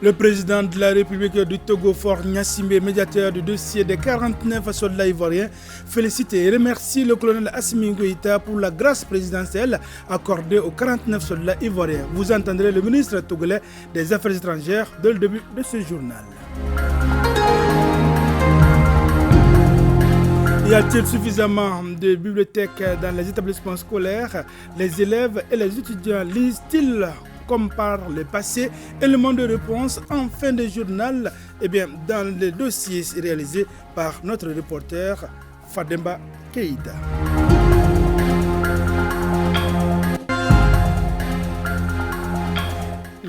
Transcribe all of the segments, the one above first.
Le président de la République du Togo, Faure Gnassingbé, médiateur du dossier des 49 soldats ivoiriens, félicite et remercie le colonel Assimi Goïta pour la grâce présidentielle accordée aux 49 soldats ivoiriens. Vous entendrez le ministre togolais des Affaires étrangères dès le début de ce journal. Y a-t-il suffisamment de bibliothèques dans les établissements scolaires? Les élèves et les étudiants lisent-ils comme par le passé? Élément de réponse en fin de journal, dans le dossier réalisé par notre reporter Fademba Keïta.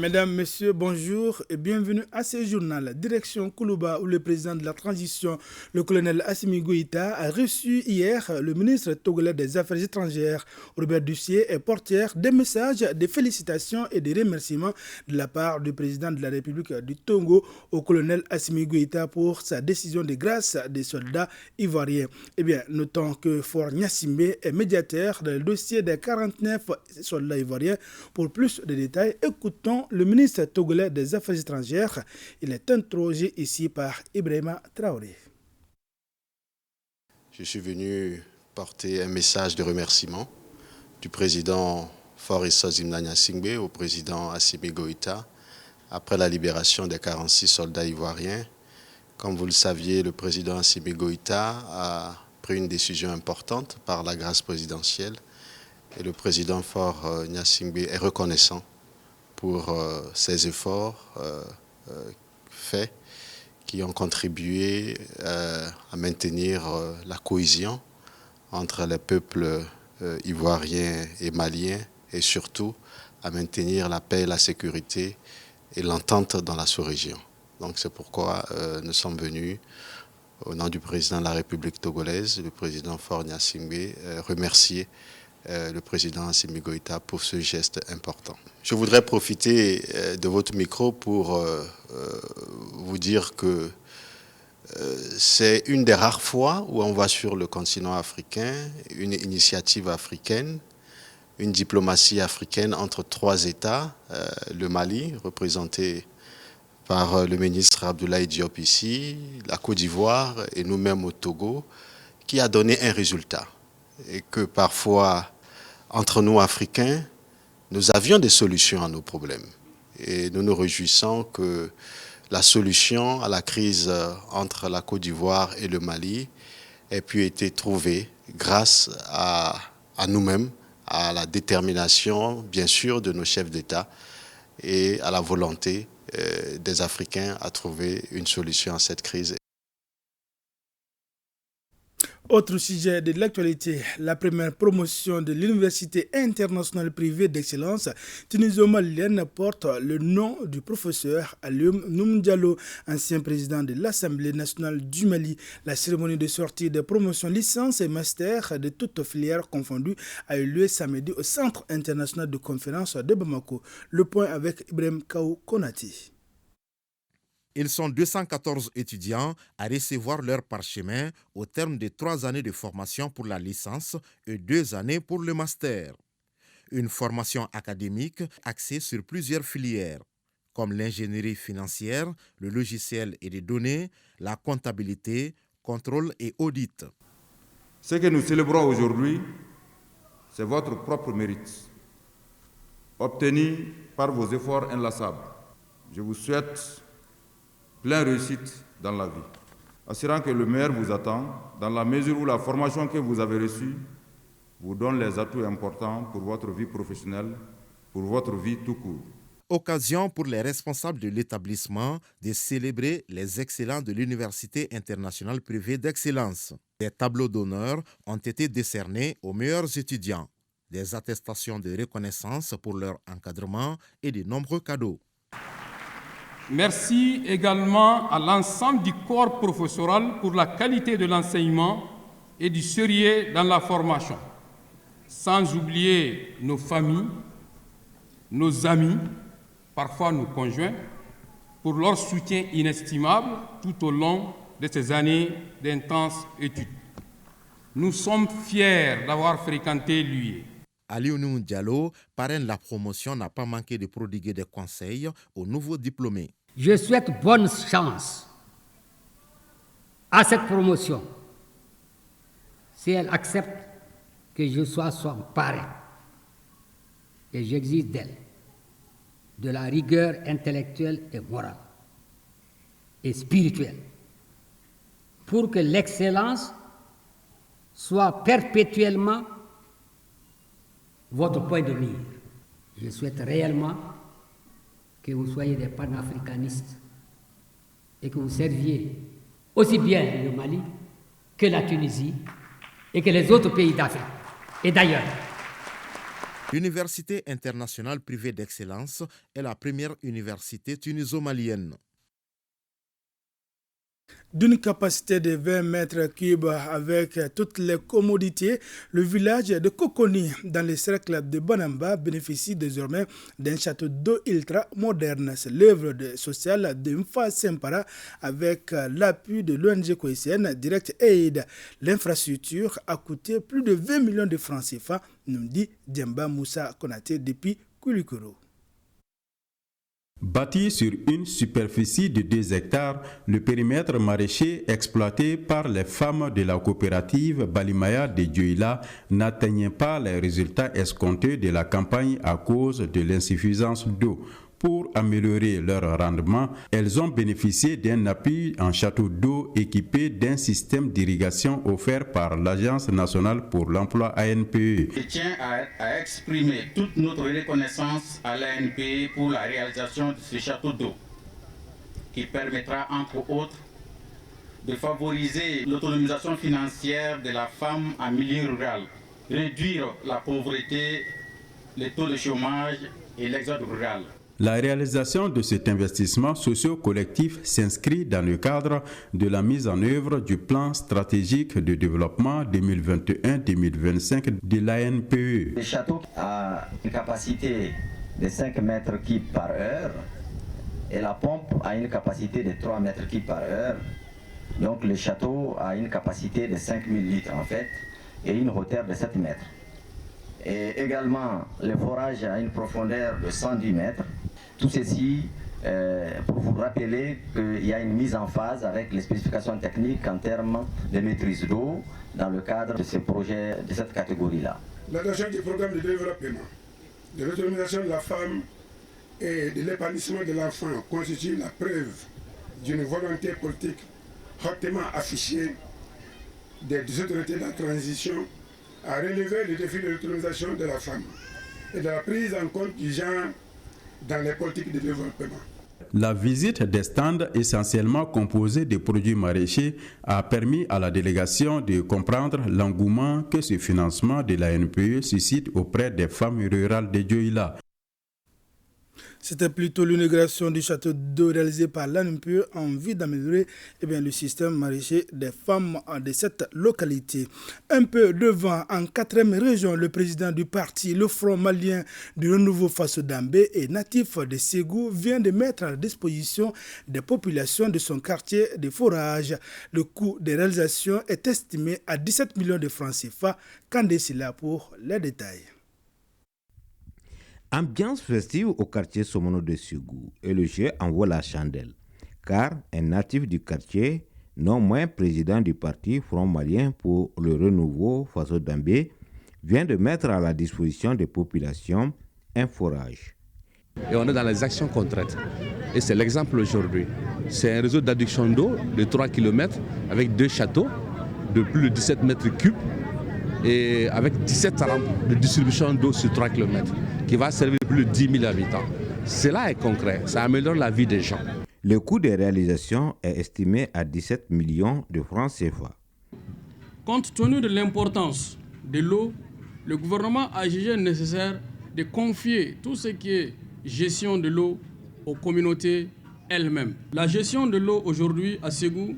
Mesdames, Messieurs, bonjour et bienvenue à ce journal. Direction Koulouba, où le président de la transition, le colonel Assimi Goïta, a reçu hier le ministre togolais des Affaires étrangères, Robert Dussier, et porteur des messages de félicitations et de remerciements de la part du président de la République du Togo au colonel Assimi Goïta pour sa décision de grâce des soldats ivoiriens. Notons que Faure Gnassingbé est médiateur dans le dossier des 49 soldats ivoiriens. Pour plus de détails, écoutons le ministre togolais des Affaires étrangères. Il est interrogé ici par Ibrahima Traoré. Je suis venu porter un message de remerciement du président Faure Gnassingbé au président Assimi Goïta après la libération des 46 soldats ivoiriens. Comme vous le saviez, le président Assimi Goïta a pris une décision importante par la grâce présidentielle et le président Faure Gnassingbé est reconnaissant pour ces efforts faits qui ont contribué à maintenir la cohésion entre les peuples ivoiriens et maliens et surtout à maintenir la paix, la sécurité et l'entente dans la sous-région. Donc c'est pourquoi nous sommes venus, au nom du président de la République togolaise, le président Faure Gnassingbé, remercier le président Assimi Goïta pour ce geste important. Je voudrais profiter de votre micro pour vous dire que c'est une des rares fois où on va sur le continent africain, une initiative africaine, une diplomatie africaine entre trois États, le Mali, représenté par le ministre Abdoulaye Diop ici, la Côte d'Ivoire et nous-mêmes au Togo, qui a donné un résultat. Et que parfois, entre nous Africains, nous avions des solutions à nos problèmes. Et nous nous réjouissons que la solution à la crise entre la Côte d'Ivoire et le Mali ait pu être trouvée grâce à nous-mêmes, à la détermination, bien sûr, de nos chefs d'État et à la volonté des Africains à trouver une solution à cette crise. Autre sujet de l'actualité, la première promotion de l'Université internationale privée d'excellence tuniso-malienne porte le nom du professeur Alioum Noum Diallo, ancien président de l'Assemblée nationale du Mali. La cérémonie de sortie des promotions licence et master de toutes filières confondues a eu lieu samedi au Centre international de conférence de Bamako. Le point avec Ibrahim Kaou Konati. Ils sont 214 étudiants à recevoir leur parchemin au terme de 3 années de formation pour la licence et 2 années pour le master. Une formation académique axée sur plusieurs filières, comme l'ingénierie financière, le logiciel et les données, la comptabilité, contrôle et audit. Ce que nous célébrons aujourd'hui, c'est votre propre mérite, obtenu par vos efforts inlassables. Je vous souhaite pleine réussite dans la vie, assurant que le meilleur vous attend dans la mesure où la formation que vous avez reçue vous donne les atouts importants pour votre vie professionnelle, pour votre vie tout court. Occasion pour les responsables de l'établissement de célébrer les excellents de l'Université internationale privée d'excellence. Des tableaux d'honneur ont été décernés aux meilleurs étudiants, des attestations de reconnaissance pour leur encadrement et de nombreux cadeaux. Merci également à l'ensemble du corps professoral pour la qualité de l'enseignement et du sérieux dans la formation. Sans oublier nos familles, nos amis, parfois nos conjoints, pour leur soutien inestimable tout au long de ces années d'intenses études. Nous sommes fiers d'avoir fréquenté l'UE. Alioum Noum Diallo, parrain de la promotion, n'a pas manqué de prodiguer des conseils aux nouveaux diplômés. Je souhaite bonne chance à cette promotion si elle accepte que je sois son parrain. Et j'exige d'elle de la rigueur intellectuelle et morale et spirituelle pour que l'excellence soit perpétuellement votre point de mire. Je souhaite réellement que vous soyez des panafricanistes et que vous serviez aussi bien le Mali que la Tunisie et que les autres pays d'Afrique et d'ailleurs. L'Université internationale privée d'excellence est la première université tuniso-malienne. D'une capacité de 20 mètres cubes avec toutes les commodités, le village de Kokoni dans le cercle de Banamba bénéficie désormais d'un château d'eau ultra moderne. C'est l'œuvre sociale de Mfa Sempara avec l'appui de l'ONG coïsienne Direct Aid. L'infrastructure a coûté plus de 20 millions de francs CFA, nous dit Diamba Moussa Konaté depuis Koulikoro. Bâti sur une superficie de 2 hectares, le périmètre maraîcher exploité par les femmes de la coopérative Balimaya de Dioïla n'atteignait pas les résultats escomptés de la campagne à cause de l'insuffisance d'eau. Pour améliorer leur rendement, elles ont bénéficié d'un appui en château d'eau équipé d'un système d'irrigation offert par l'Agence nationale pour l'emploi ANPE. Je tiens à exprimer toute notre reconnaissance à l'ANPE pour la réalisation de ce château d'eau qui permettra entre autres de favoriser l'autonomisation financière de la femme en milieu rural, réduire la pauvreté, les taux de chômage et l'exode rural. La réalisation de cet investissement socio-collectif s'inscrit dans le cadre de la mise en œuvre du plan stratégique de développement 2021-2025 de l'ANPE. Le château a une capacité de 5 mètres cubes par heure et la pompe a une capacité de 3 mètres cubes par heure. Donc le château a une capacité de 5000 litres en fait et une hauteur de 7 mètres. Et également le forage a une profondeur de 110 mètres. Tout ceci pour vous rappeler qu'il y a une mise en phase avec les spécifications techniques en termes de maîtrise d'eau dans le cadre de ces projets de cette catégorie-là. L'adoption du programme de développement, de l'autonomisation de la femme et de l'épanouissement de l'enfant constitue la preuve d'une volonté politique hautement affichée des autorités de la transition à relever le défi de l'autonomisation de la femme et de la prise en compte du genre dans les politiques de développement. La visite des stands essentiellement composés de produits maraîchers a permis à la délégation de comprendre l'engouement que ce financement de la NPE suscite auprès des femmes rurales de Dioïla. C'était plutôt l'inauguration du château d'eau réalisé par l'ANPE en vue d'améliorer le système maraîcher des femmes de cette localité. Un peu devant, en 4e région, le président du parti, le Front malien du renouveau Faso Dambé et natif de Ségou, vient de mettre à la disposition des populations de son quartier de forage. Le coût de réalisation est estimé à 17 millions de francs CFA. Kandé-Silla pour les détails. Ambiance festive au quartier Somono de Ségou et le jeu envoie la chandelle, car un natif du quartier, non moins président du parti Front malien pour le renouveau Faso Dambé, vient de mettre à la disposition des populations un forage. Et on est dans les actions concrètes. Et c'est l'exemple aujourd'hui. C'est un réseau d'adduction d'eau de 3 km avec 2 châteaux de plus de 17 mètres cubes et avec 17 rampes de distribution d'eau sur 3 km qui va servir plus de 10 000 habitants. Cela est concret, ça améliore la vie des gens. Le coût de réalisation est estimé à 17 millions de francs CFA. Compte tenu de l'importance de l'eau, le gouvernement a jugé nécessaire de confier tout ce qui est gestion de l'eau aux communautés elles-mêmes. La gestion de l'eau aujourd'hui à Ségou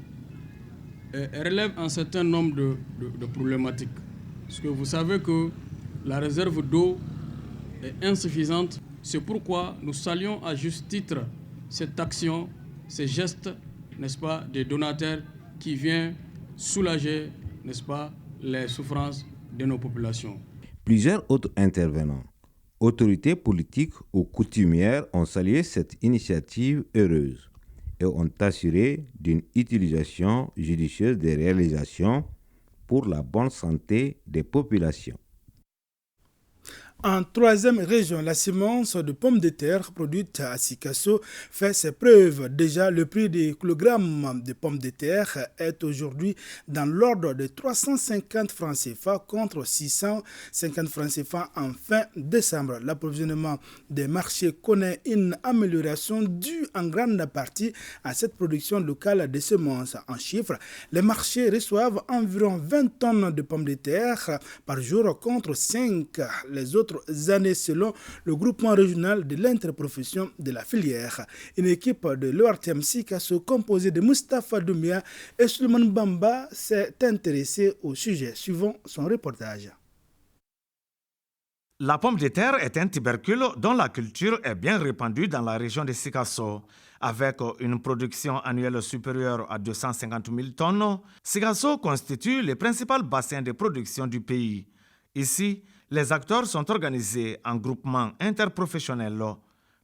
relève un certain nombre de problématiques. Parce que vous savez que la réserve d'eau est insuffisante. C'est pourquoi nous saluons à juste titre cette action, ces gestes, n'est-ce pas, des donateurs qui viennent soulager, n'est-ce pas, les souffrances de nos populations. Plusieurs autres intervenants, autorités politiques ou coutumières ont salué cette initiative heureuse. et ont assuré d'une utilisation judicieuse des réalisations pour la bonne santé des populations. En troisième région, la semence de pommes de terre produite à Sikasso fait ses preuves. Déjà, le prix des kilogrammes de pommes de terre est aujourd'hui dans l'ordre de 350 francs CFA contre 650 francs CFA en fin décembre. L'approvisionnement des marchés connaît une amélioration due en grande partie à cette production locale de semences. En chiffres, les marchés reçoivent environ 20 tonnes de pommes de terre par jour contre 5 les autres années selon le groupement régional de l'interprofession de la filière. Une équipe de l'ORTM Sikasso composée de Moustapha Doumia et Suleiman Bamba s'est intéressée au sujet. Suivant son reportage. La pomme de terre est un tubercule dont la culture est bien répandue dans la région de Sikasso. Avec une production annuelle supérieure à 250 000 tonnes, Sikasso constitue le principal bassin de production du pays. Ici, les acteurs sont organisés en groupements interprofessionnels.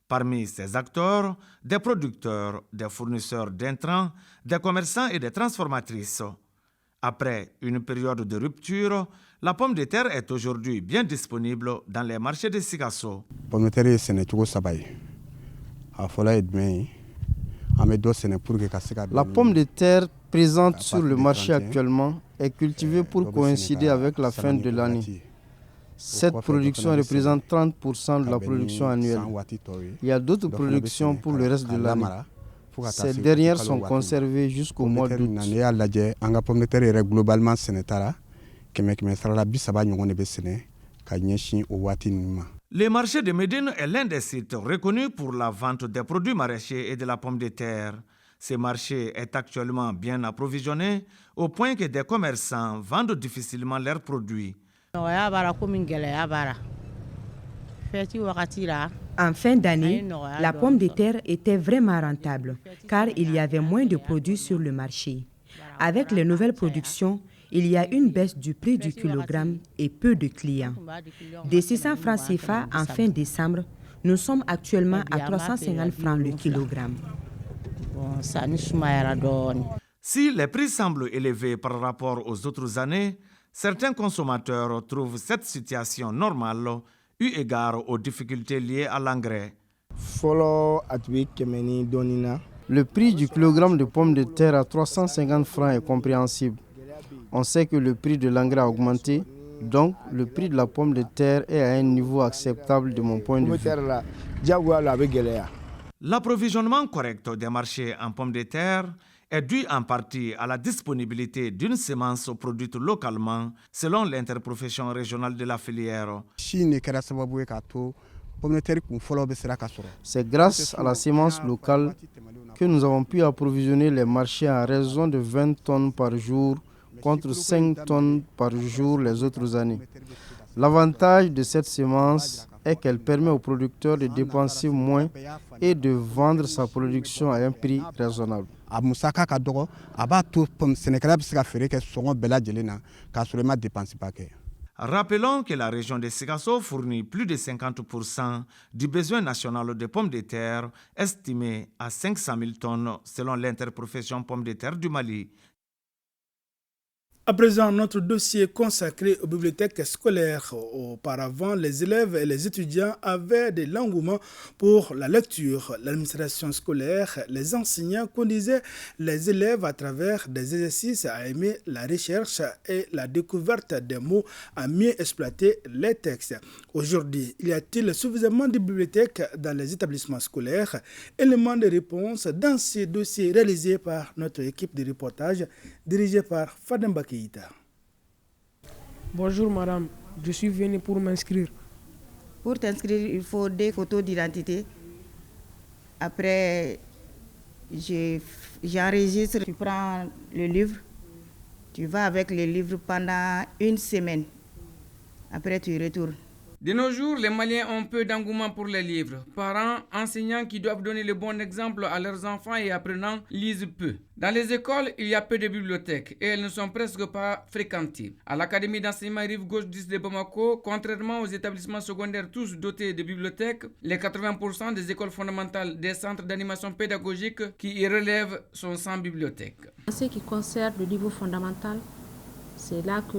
Parmi ces acteurs, des producteurs, des fournisseurs d'intrants, des commerçants et des transformatrices. Après une période de rupture, la pomme de terre est aujourd'hui bien disponible dans les marchés de Sikasso. La pomme de terre présente sur le marché actuellement est cultivée pour coïncider avec la fin de l'année. Cette production représente 30% de la production annuelle. Il y a d'autres productions pour le reste de l'année. Ces dernières sont conservées jusqu'au mois d'août. Le marché de Médine est l'un des sites reconnus pour la vente des produits maraîchers et de la pomme de terre. Ce marché est actuellement bien approvisionné au point que des commerçants vendent difficilement leurs produits. En fin d'année, la pomme de terre était vraiment rentable car il y avait moins de produits sur le marché. Avec les nouvelles productions, il y a une baisse du prix du kilogramme et peu de clients. De 600 francs CFA en fin décembre, nous sommes actuellement à 350 francs le kilogramme. Si les prix semblent élevés par rapport aux autres années, certains consommateurs trouvent cette situation normale eu égard aux difficultés liées à l'engrais. Le prix du kilogramme de pommes de terre à 350 francs est compréhensible. On sait que le prix de l'engrais a augmenté, donc le prix de la pomme de terre est à un niveau acceptable de mon point de vue. L'approvisionnement correct des marchés en pommes de terre est dû en partie à la disponibilité d'une semence produite localement selon l'interprofession régionale de la filière. C'est grâce à la semence locale que nous avons pu approvisionner les marchés à raison de 20 tonnes par jour contre 5 tonnes par jour les autres années. L'avantage de cette semence est qu'elle permet au producteur de dépenser moins et de vendre sa production à un prix raisonnable. Rappelons que la région de Sikasso fournit plus de 50% du besoin national de pommes de terre, estimé à 500 000 tonnes selon l'interprofession pommes de terre du Mali. À présent, notre dossier consacré aux bibliothèques scolaires. Auparavant, les élèves et les étudiants avaient de l'engouement pour la lecture. L'administration scolaire, les enseignants conduisaient les élèves à travers des exercices à aimer la recherche et la découverte des mots, à mieux exploiter les textes. Aujourd'hui, y a-t-il suffisamment de bibliothèques dans les établissements scolaires? Élément de réponse dans ces dossiers réalisés par notre équipe de reportage dirigée par Fadem Baki. Bonjour madame, je suis venu pour m'inscrire. Pour t'inscrire, il faut des photos d'identité. Après, j'enregistre, tu prends le livre, tu vas avec le livre pendant une semaine. Après, tu retournes. De nos jours, les Maliens ont peu d'engouement pour les livres. Parents, enseignants qui doivent donner le bon exemple à leurs enfants et apprenants lisent peu. Dans les écoles, il y a peu de bibliothèques et elles ne sont presque pas fréquentées. À l'Académie d'enseignement Rive-Gauche 10 de Bamako, contrairement aux établissements secondaires tous dotés de bibliothèques, les 80% des écoles fondamentales des centres d'animation pédagogique qui y relèvent sont sans bibliothèque. En ce qui concerne le niveau fondamental, c'est là que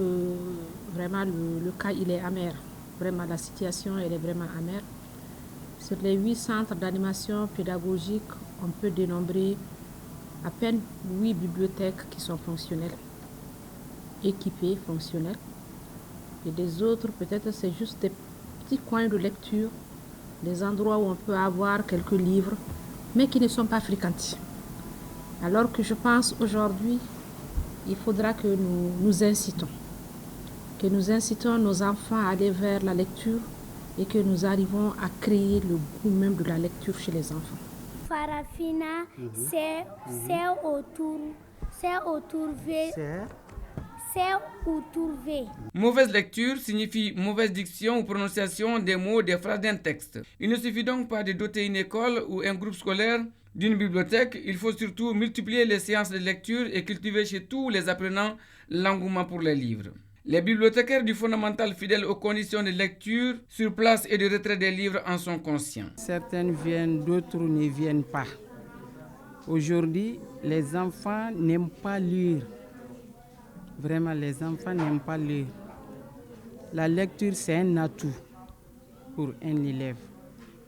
vraiment le cas il est amer. Vraiment la situation elle est vraiment amère. Sur les 8 centres d'animation pédagogique, on peut dénombrer à peine 8 bibliothèques qui sont fonctionnelles, équipées, fonctionnelles. Et des autres, peut-être c'est juste des petits coins de lecture, des endroits où on peut avoir quelques livres, mais qui ne sont pas fréquentés. Alors que je pense aujourd'hui, il faudra que nous incitons nos enfants à aller vers la lecture et que nous arrivons à créer le goût même de la lecture chez les enfants. Farafina, c'est autour V. Mauvaise lecture signifie mauvaise diction ou prononciation des mots des phrases d'un texte. Il ne suffit donc pas de doter une école ou un groupe scolaire d'une bibliothèque, il faut surtout multiplier les séances de lecture et cultiver chez tous les apprenants l'engouement pour les livres. Les bibliothécaires du fondamental fidèles aux conditions de lecture, sur place et de retrait des livres en sont conscients. Certaines viennent, d'autres ne viennent pas. Aujourd'hui, les enfants n'aiment pas lire. Vraiment, les enfants n'aiment pas lire. La lecture, c'est un atout pour un élève.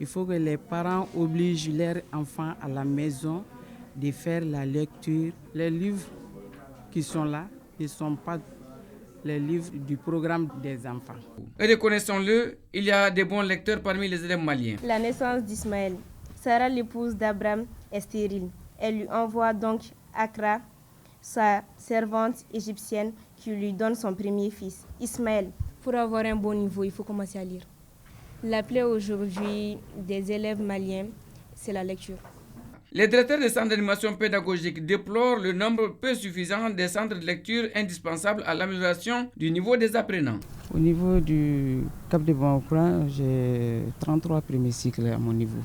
Il faut que les parents obligent leurs enfants à la maison de faire la lecture. Les livres qui sont là, ils ne sont pas les livres du programme des enfants. Et reconnaissons-le, il y a des bons lecteurs parmi les élèves maliens. La naissance d'Ismaël. Sarah, l'épouse d'Abraham, est stérile. Elle lui envoie donc Akra, sa servante égyptienne, qui lui donne son premier fils, Ismaël. Pour avoir un bon niveau, il faut commencer à lire. La plaie aujourd'hui des élèves maliens, c'est la lecture. Les directeurs des centres d'animation pédagogique déplorent le nombre peu suffisant des centres de lecture indispensables à l'amélioration du niveau des apprenants. Au niveau du Cap de Bon-Courant, j'ai 33 premiers cycles à mon niveau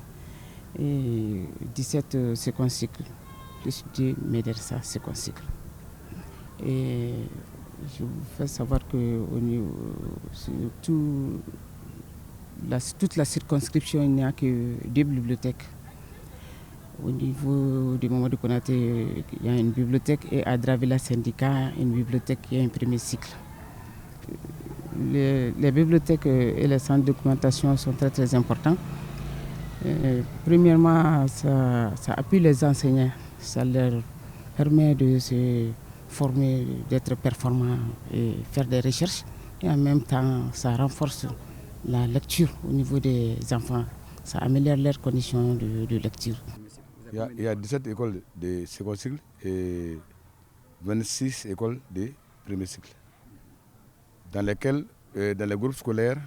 et 17 second cycles, plus de Médersa second cycle. Et je vous fais savoir que au niveau, toute la circonscription, il n'y a que 2 bibliothèques. Au niveau du Mamadou Konaté, il y a une bibliothèque et à Dravila Syndicat, une bibliothèque qui a un premier cycle. Les bibliothèques et les centres de documentation sont très très importants. Premièrement, ça appuie les enseignants, ça leur permet de se former, d'être performants et faire des recherches. Et en même temps, ça renforce la lecture au niveau des enfants, ça améliore leurs conditions de lecture. Il y a 17 écoles de second cycle et 26 écoles de premier cycle, dans lesquelles, dans les groupes scolaires,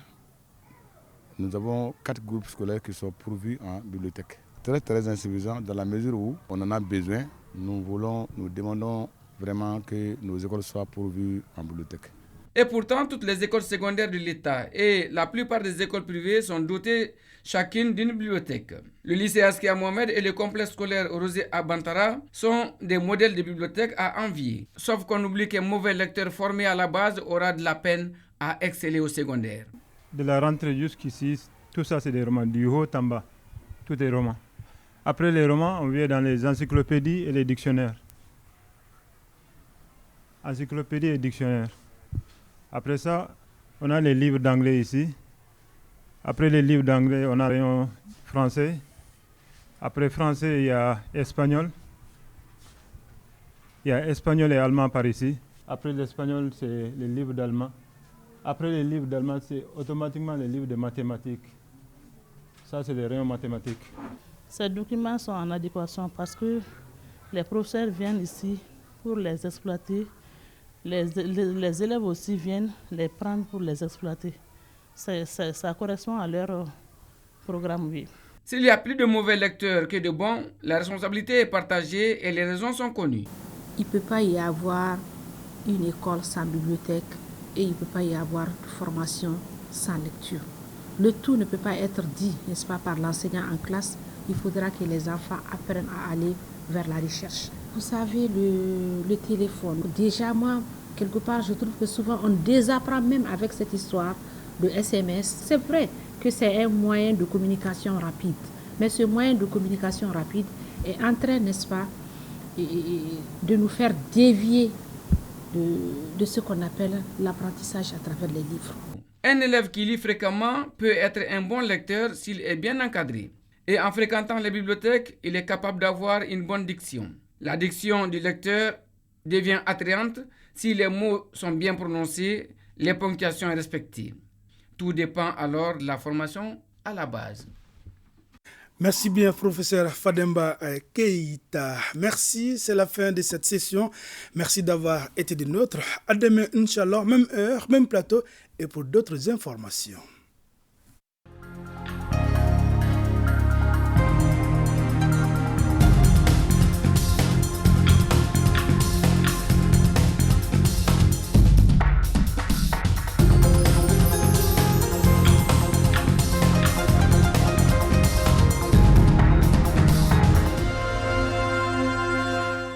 nous avons 4 groupes scolaires qui sont pourvus en bibliothèque. Très très insuffisant dans la mesure où on en a besoin. Nous demandons vraiment que nos écoles soient pourvues en bibliothèque. Et pourtant, toutes les écoles secondaires de l'État et la plupart des écoles privées sont dotées chacune d'une bibliothèque. Le lycée Askia Mohamed et le complexe scolaire Rosé Abantara sont des modèles de bibliothèques à envier. Sauf qu'on oublie qu'un mauvais lecteur formé à la base aura de la peine à exceller au secondaire. De la rentrée jusqu'ici, tout ça c'est des romans, du haut en bas, tout est roman. Après les romans, on vient dans les encyclopédies et les dictionnaires. Encyclopédies et dictionnaires. Après ça, on a les livres d'anglais ici. Après les livres d'anglais, on a le français. Après français, il y a espagnol. Il y a espagnol et allemand par ici. Après l'espagnol, c'est les livres d'allemand. Après les livres d'allemand, c'est automatiquement les livres de mathématiques. Ça, c'est les rayons mathématiques. Ces documents sont en adéquation parce que les professeurs viennent ici pour les exploiter. Les élèves aussi viennent les prendre pour les exploiter. Ça correspond à leur programme, oui. S'il y a plus de mauvais lecteurs que de bons, la responsabilité est partagée et les raisons sont connues. Il ne peut pas y avoir une école sans bibliothèque et il ne peut pas y avoir de formation sans lecture. Le tout ne peut pas être dit, n'est-ce pas, par l'enseignant en classe. Il faudra que les enfants apprennent à aller vers la recherche. Vous savez, le téléphone, déjà moi, quelque part, je trouve que souvent on désapprend même avec cette histoire de SMS. C'est vrai que c'est un moyen de communication rapide, mais ce moyen de communication rapide est en train, n'est-ce pas, de nous faire dévier de ce qu'on appelle l'apprentissage à travers les livres. Un élève qui lit fréquemment peut être un bon lecteur s'il est bien encadré. Et en fréquentant les bibliothèques, il est capable d'avoir une bonne diction. La diction du lecteur devient attrayante si les mots sont bien prononcés, les ponctuations respectées. Tout dépend alors de la formation à la base. Merci bien, professeur Fademba Keïta. Merci, c'est la fin de cette session. Merci d'avoir été des nôtres. À demain, Inch'Allah, même heure, même plateau et pour d'autres informations.